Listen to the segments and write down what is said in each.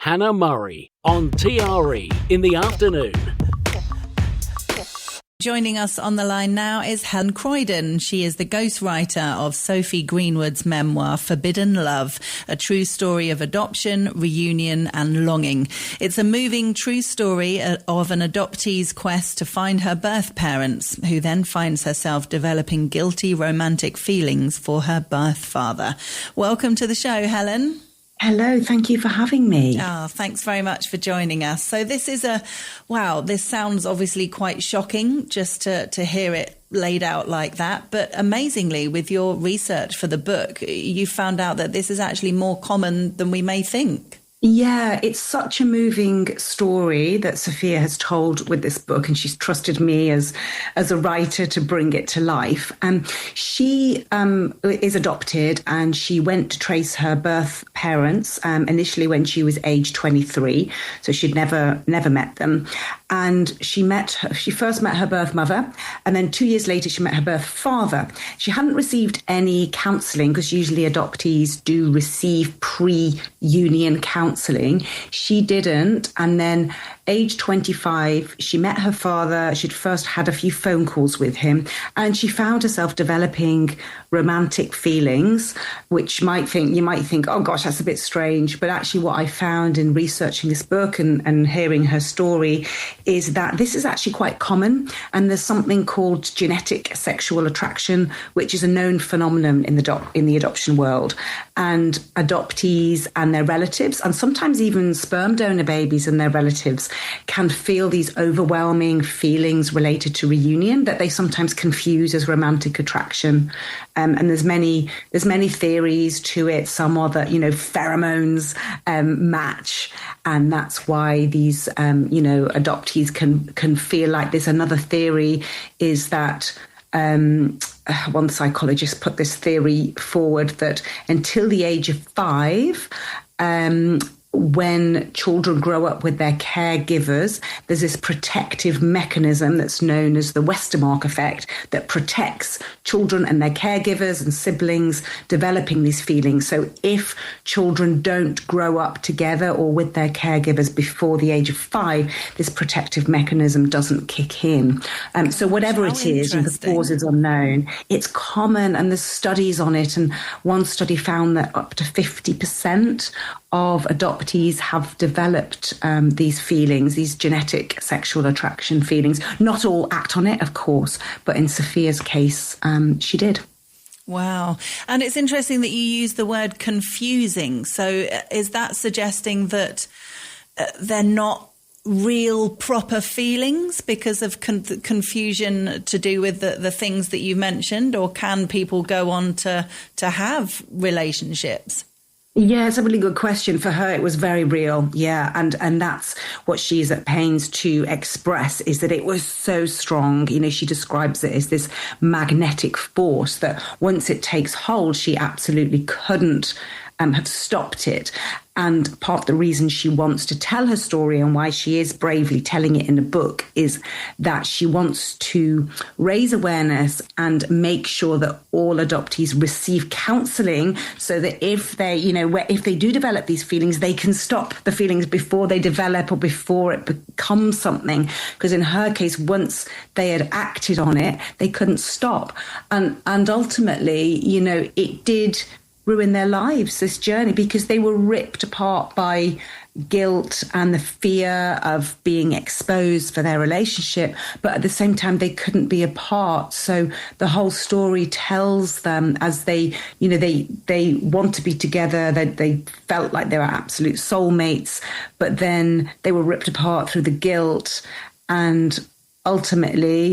Hannah Murray on TRE in the afternoon. Joining us on the line now is Helen Croyden. She is the ghostwriter of Sophie Greenwood's memoir, Forbidden Love, a true story of adoption, reunion and longing. It's a moving true story of an adoptee's quest to find her birth parents, who then finds herself developing guilty romantic feelings for her birth father. Welcome to the show, Helen. Hello, thank you for having me. Thanks very much for joining us. So this is this sounds obviously quite shocking just to hear it laid out like that. But amazingly, with your research for the book, you found out that this is actually more common than we may think. Yeah, it's such a moving story that Sophia has told with this book, and she's trusted me as a writer to bring it to life. She is adopted, and she went to trace her birth parents initially when she was age 23, so she'd never met them. And she first met her birth mother, and then 2 years later she met her birth father. She hadn't received any counselling, because usually adoptees do receive pre-union counselling. She didn't. And then age 25, she met her father. She'd first had a few phone calls with him, and she found herself developing romantic feelings, which you might think, oh gosh, that's a bit strange. But actually what I found in researching this book and hearing her story is that this is actually quite common. And there's something called genetic sexual attraction, which is a known phenomenon in the adoption world. And adoptees and their relatives, and sometimes even sperm donor babies and their relatives, can feel these overwhelming feelings related to reunion that they sometimes confuse as romantic attraction. And there's many theories to it. Some are that, pheromones match, and that's why these, adoptees can feel like this. Another theory is that one psychologist put this theory forward that until the age of 5, when children grow up with their caregivers, there's this protective mechanism that's known as the Westermarck effect that protects children and their caregivers and siblings developing these feelings. So if children don't grow up together or with their caregivers before the age of 5, this protective mechanism doesn't kick in. So whatever it is, the cause is unknown. It's common, and there's studies on it. And one study found that up to 50% of adoptees have developed these feelings, these genetic sexual attraction feelings. Not all act on it, of course, but in Sophia's case, she did. Wow. And it's interesting that you use the word confusing. So is that suggesting that they're not real proper feelings because of confusion to do with the things that you mentioned? Or can people go on to have relationships? Yeah, it's a really good question. For her, it was very real. Yeah. And that's what she's at pains to express, is that it was so strong. She describes it as this magnetic force that once it takes hold, she absolutely couldn't have stopped it. And part of the reason she wants to tell her story and why she is bravely telling it in the book is that she wants to raise awareness and make sure that all adoptees receive counselling, so that if they do develop these feelings, they can stop the feelings before they develop or before it becomes something. Because in her case, once they had acted on it, they couldn't stop. And ultimately, it did ruin their lives, this journey, because they were ripped apart by guilt and the fear of being exposed for their relationship. But at the same time, they couldn't be apart. So the whole story tells them, as they want to be together, that they felt like they were absolute soulmates, but then they were ripped apart through the guilt. And ultimately,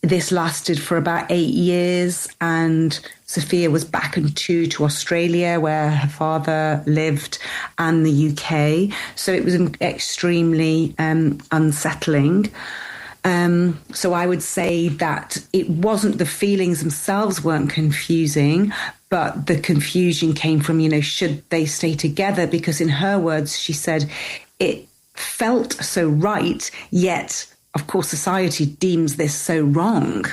this lasted for about 8 years, and Sophia was back to Australia, where her father lived, and the UK. So it was extremely unsettling. So I would say that it wasn't, the feelings themselves weren't confusing, but the confusion came from, should they stay together? Because in her words, she said, it felt so right, yet of course, society deems this so wrong.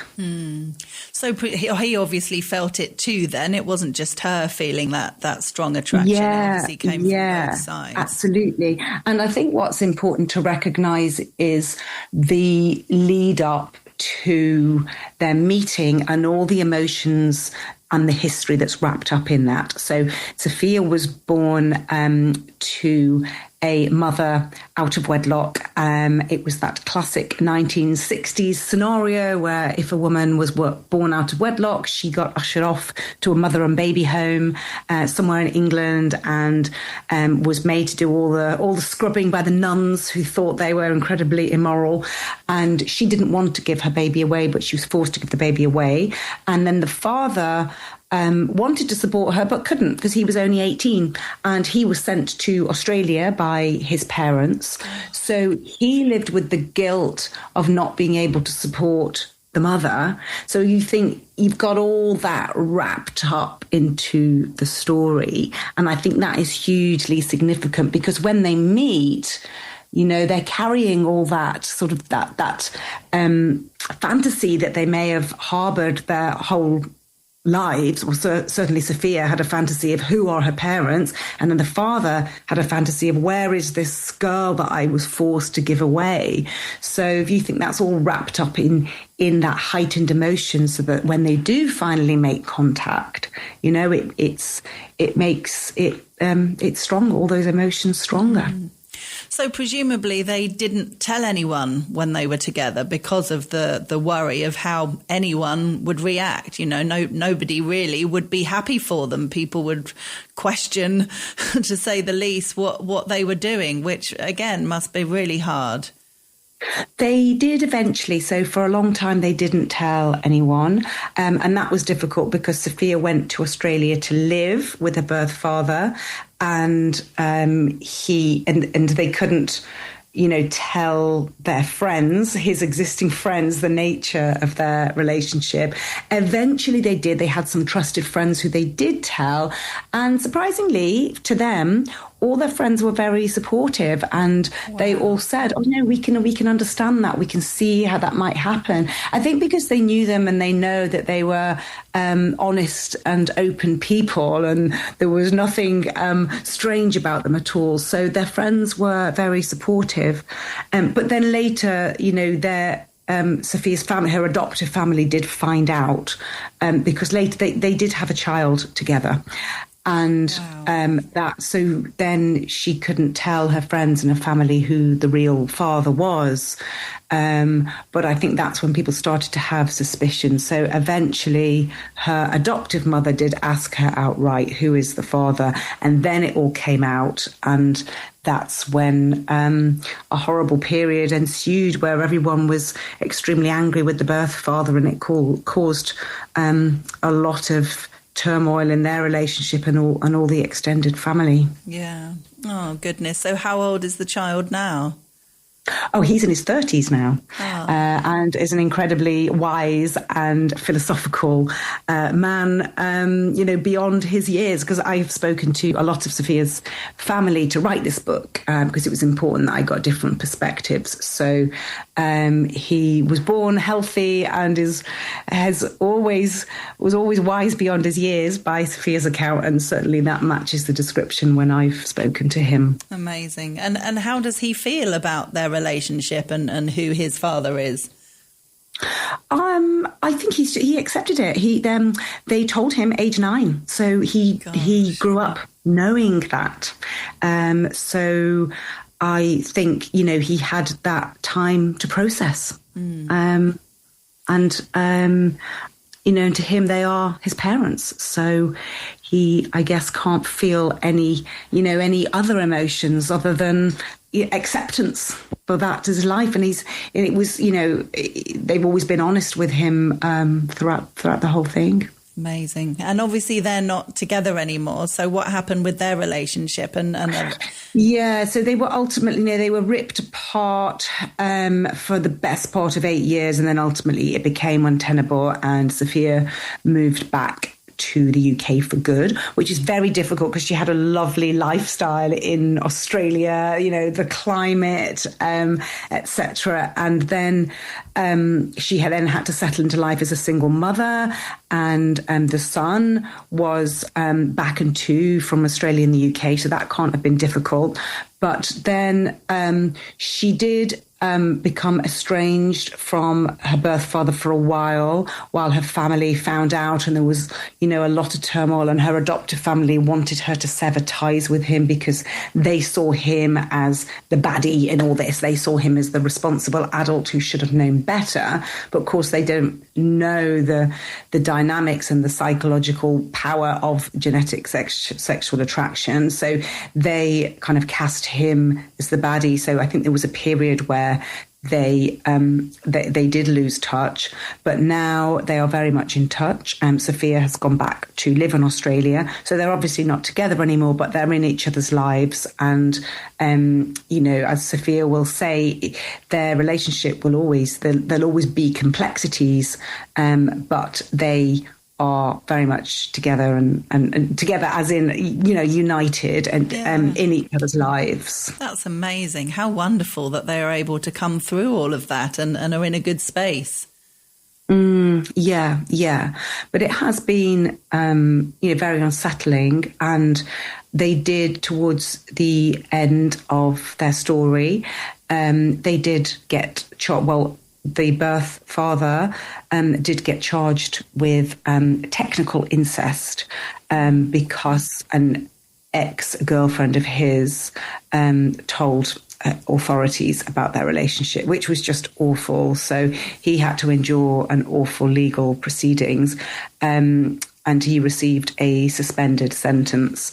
So he obviously felt it too then. It wasn't just her feeling that strong attraction. It obviously came from both sides. Absolutely. And I think what's important to recognise is the lead up to their meeting and all the emotions and the history that's wrapped up in that. So Sophia was born to a mother out of wedlock. It was that classic 1960s scenario where if a woman was born out of wedlock, she got ushered off to a mother and baby home somewhere in England and was made to do all the scrubbing by the nuns who thought they were incredibly immoral. And she didn't want to give her baby away, but she was forced to give the baby away. And then the father wanted to support her, but couldn't because he was only 18 and he was sent to Australia by his parents. So he lived with the guilt of not being able to support the mother. So you think you've got all that wrapped up into the story. And I think that is hugely significant because when they meet, you know, they're carrying all that sort of that fantasy that they may have harbored their whole lives. Well, certainly Sophia had a fantasy of who are her parents, and then the father had a fantasy of where is this girl that I was forced to give away. So if you think that's all wrapped up in that heightened emotion, so that when they do finally make contact, you know, it makes it stronger, all those emotions stronger. So presumably they didn't tell anyone when they were together because of the worry of how anyone would react. You know, nobody really would be happy for them. People would question, to say the least, what they were doing, which again must be really hard. They did eventually. So for a long time, they didn't tell anyone. And that was difficult because Sophia went to Australia to live with her birth father and they couldn't, you know, tell their friends, his existing friends, the nature of their relationship. Eventually they did. They had some trusted friends who they did tell. And surprisingly to them, all their friends were very supportive and they all said, oh, no, we can understand that. We can see how that might happen. I think because they knew them and they know that they were honest and open people and there was nothing strange about them at all. So their friends were very supportive. But then later, you know, Sophia's family, her adoptive family, did find out because later they did have a child together. And so then she couldn't tell her friends and her family who the real father was. But I think that's when people started to have suspicion. So eventually her adoptive mother did ask her outright, who is the father? And then it all came out. And that's when a horrible period ensued where everyone was extremely angry with the birth father, and it caused a lot of turmoil in their relationship and all the extended family. Yeah. Oh, goodness. So how old is the child now? Oh, he's in his 30s now, and is an incredibly wise and philosophical man, beyond his years, because I've spoken to a lot of Sophia's family to write this book because it was important that I got different perspectives. So he was born healthy and was always wise beyond his years by Sophia's account, and certainly that matches the description when I've spoken to him. Amazing. And how does he feel about their relationship and who his father is? I think he accepted it. They told him age 9, so he grew up knowing that. So I think, you know, he had that time to process. And to him, they are his parents. So he, I guess, can't feel any other emotions other than acceptance for that as life. And it was, they've always been honest with him throughout the whole thing. Amazing. And obviously they're not together anymore. So what happened with their relationship? Yeah, so they were ultimately, they were ripped apart for the best part of 8 years. And then ultimately it became untenable and Sophia moved back to the UK for good, which is very difficult because she had a lovely lifestyle in Australia, the climate, etc. And then she had then had to settle into life as a single mother, and the son was back and to from Australia and the UK, so that can't have been difficult. But then she did become estranged from her birth father for a while her family found out, and there was, a lot of turmoil, and her adoptive family wanted her to sever ties with him because they saw him as the baddie in all this. They saw him as the responsible adult who should have known better. But of course, they don't know the dynamics and the psychological power of genetic sexual attraction. So they kind of cast him as the baddie. So I think there was a period where they did lose touch, but now they are very much in touch. Sophia has gone back to live in Australia, so they're obviously not together anymore, but they're in each other's lives. And as Sophia will say, their relationship will there'll always be complexities, but they are very much together and together as in, united and in each other's lives. That's amazing. How wonderful that they are able to come through all of that and are in a good space. Yeah. But it has been, very unsettling. And they did, towards the end of their story, they did get the birth father did get charged with technical incest because an ex-girlfriend of his told authorities about their relationship, which was just awful. So he had to endure an awful legal proceedings, and he received a suspended sentence.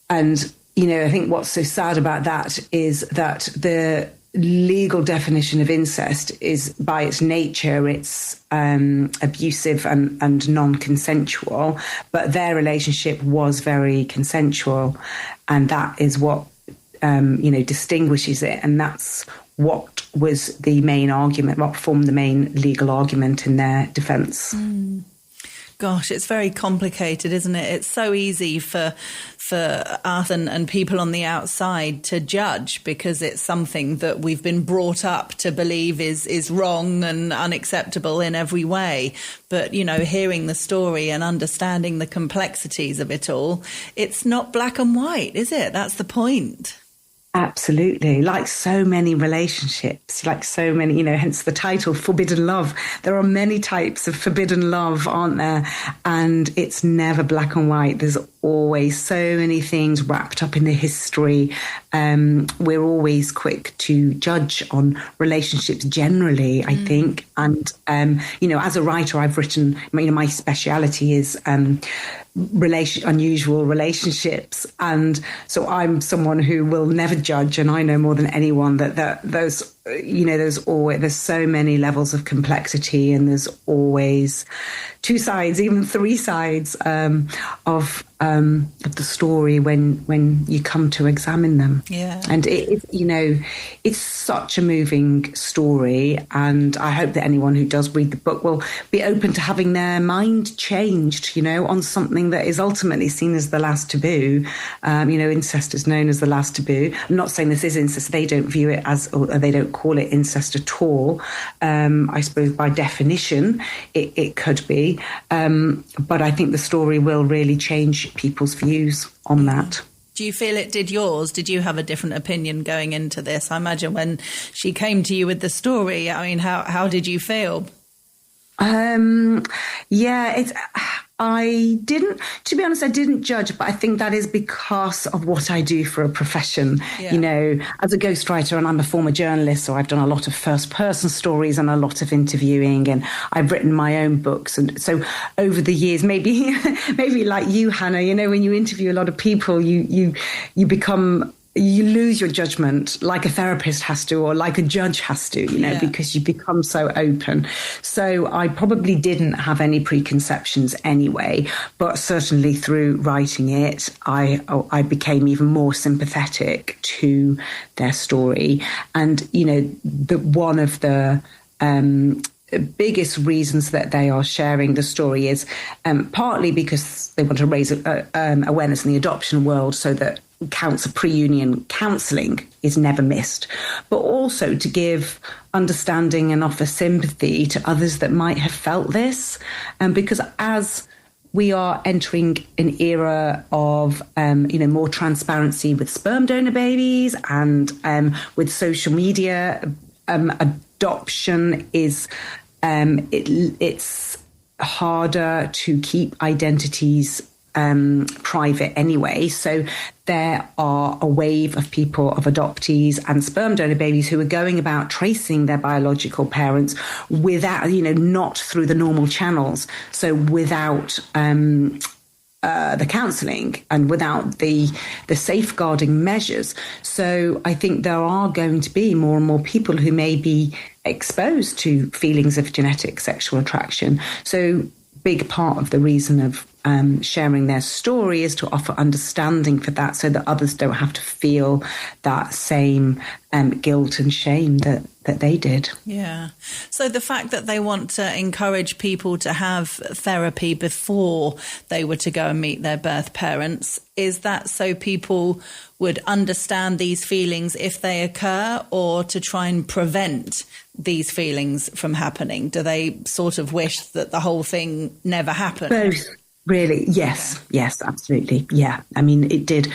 And, I think what's so sad about that is that the legal definition of incest is, by its nature, it's abusive and non-consensual, but their relationship was very consensual, and that is what distinguishes it, and that's what was the main argument, what formed the main legal argument in their defence. Gosh, it's very complicated, isn't it? It's so easy for us and people on the outside to judge because it's something that we've been brought up to believe is wrong and unacceptable in every way. But, hearing the story and understanding the complexities of it all, it's not black and white, is it? That's the point. Absolutely. Like so many relationships, hence the title, Forbidden Love. There are many types of forbidden love, aren't there? And it's never black and white. There's always so many things wrapped up in the history. We're always quick to judge on relationships generally, I think. And, as a writer, I've written, my speciality is unusual relationships, and so I'm someone who will never judge, and I know more than anyone that there's so many levels of complexity, and there's always two sides, even three sides of the story when you come to examine them. Yeah. And it's such a moving story, and I hope that anyone who does read the book will be open to having their mind changed, on something that is ultimately seen as the last taboo. Incest is known as the last taboo. I'm not saying this is incest. They don't view it as, or they don't call it incest at all. I suppose by definition, it could be. But I think the story will really change people's views on that. Do you feel it did yours? Did you have a different opinion going into this? I imagine when she came to you with the story, how did you feel? I didn't, to be honest, I didn't judge, but I think that is because of what I do for a profession. Yeah. As a ghostwriter, and I'm a former journalist, so I've done a lot of first person stories and a lot of interviewing, and I've written my own books. And so over the years, maybe like you, Hannah, when you interview a lot of people, you lose your judgment like a therapist has to, or like a judge has to, because you become so open. So I probably didn't have any preconceptions anyway, but certainly through writing it, I became even more sympathetic to their story. And, one of the biggest reasons that they are sharing the story is partly because they want to raise awareness in the adoption world so that pre-union counselling is never missed, but also to give understanding and offer sympathy to others that might have felt this. Because as we are entering an era of, more transparency with sperm donor babies and with social media, adoption is it's harder to keep identities private anyway. So there are a wave of people, of adoptees and sperm donor babies who are going about tracing their biological parents without, not through the normal channels. So without the counselling and without the safeguarding measures. So I think there are going to be more and more people who may be exposed to feelings of genetic sexual attraction. So big part of the reason of sharing their story is to offer understanding for that so that others don't have to feel that same guilt and shame that they did. Yeah. So the fact that they want to encourage people to have therapy before they were to go and meet their birth parents, is that so people would understand these feelings if they occur, or to try and prevent these feelings from happening? Do they sort of wish that the whole thing never happened? Both. Really? Yes. Okay. Yes, absolutely. Yeah. I mean, it did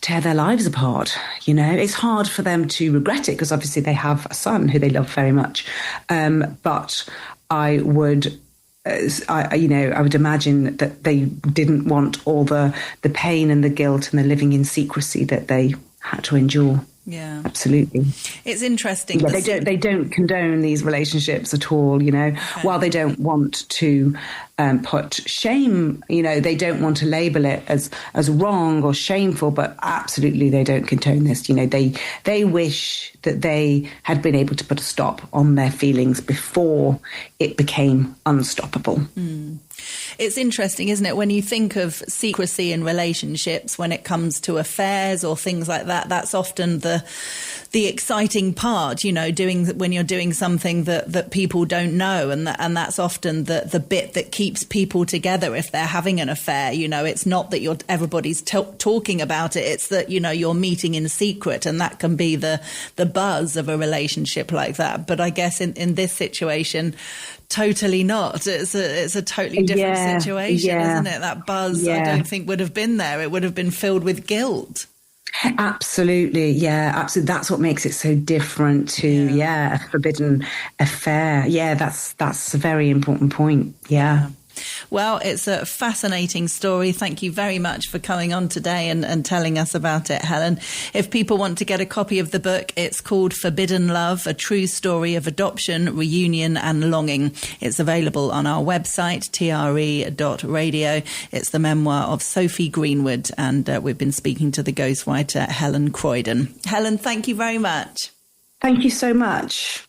tear their lives apart. It's hard for them to regret it because obviously they have a son who they love very much. But I would imagine that they didn't want all the pain and the guilt and the living in secrecy that they had to endure. Yeah, absolutely. It's interesting. Yeah, they don't condone these relationships at all. Okay. While they don't want to put shame, they don't want to label it as wrong or shameful, but absolutely they don't condone this. They wish that they had been able to put a stop on their feelings before it became unstoppable. Mm. It's interesting, isn't it? When you think of secrecy in relationships, when it comes to affairs or things like that, that's often the exciting part, when you're doing something that people don't know. And that's often the bit that keeps people together if they're having an affair. It's not that everybody's talking about it. It's that, you're meeting in secret, and that can be the buzz of a relationship like that. But I guess in this situation, totally not. It's a totally different situation, isn't it? That buzz, I don't think would have been there. It would have been filled with guilt. Absolutely. Yeah, absolutely. That's what makes it so different to, a forbidden affair. Yeah, that's a very important point. Yeah. Well, it's a fascinating story. Thank you very much for coming on today and telling us about it, Helen. If people want to get a copy of the book, it's called Forbidden Love, A True Story of Adoption, Reunion and Longing. It's available on our website, TRE.radio. It's the memoir of Sophie Greenwood, and we've been speaking to the ghostwriter Helen Croyden. Helen, thank you very much. Thank you so much.